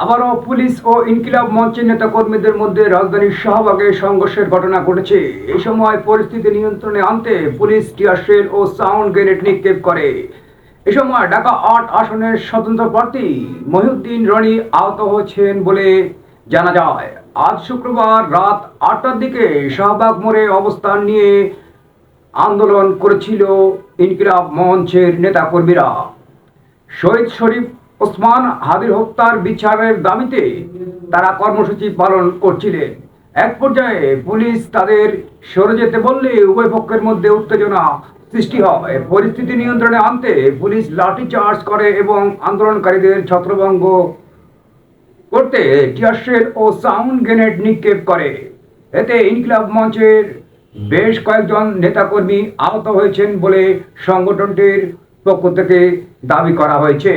আবারও পুলিশ ও ইনকিলাব মঞ্চের নেতাকর্মীদের মধ্যে রাজধানীর শাহবাগে সংঘর্ষের ঘটনা ঘটেছে। এই সময় পরিস্থিতি নিয়ন্ত্রণে আনতে পুলিশ টিয়ার শেল ও সাউন্ড গ্রেনেড নিক্ষেপ করে। এ সময় ঢাকা ৮ আসনের স্বতন্ত্র প্রার্থী মহিউদ্দিন রনি আহত হয়েছেন বলে জানা যায়। আজ শুক্রবার রাত ৮টার দিকে শাহবাগ মোড়ে অবস্থান নিয়ে আন্দোলন করেছিল ইনকিলাব মঞ্চের নেতাকর্মীরা। শহীদ শরীফ ওসমান হাদির হত্যার বিচারের দাবিতে তারা কর্মসূচি পালন করছিলেন। এক পর্যায়ে পুলিশ তাদের সরে যেতে বললে উভয় পক্ষের মধ্যে উত্তেজনা সৃষ্টি হয়। পরিস্থিতি নিয়ন্ত্রণে আনতে পুলিশ লাঠিচার্জ করে এবং আন্দোলনকারীদের ছত্রভঙ্গ করতে টিয়ারশেল ও সাউন্ড গ্রেনেড নিক্ষেপ করে। এতে ইনকিলাব মঞ্চের বেশ কয়েকজন নেতাকর্মী আহত হয়েছেন বলে সংগঠনটির পক্ষ থেকে দাবি করা হয়েছে।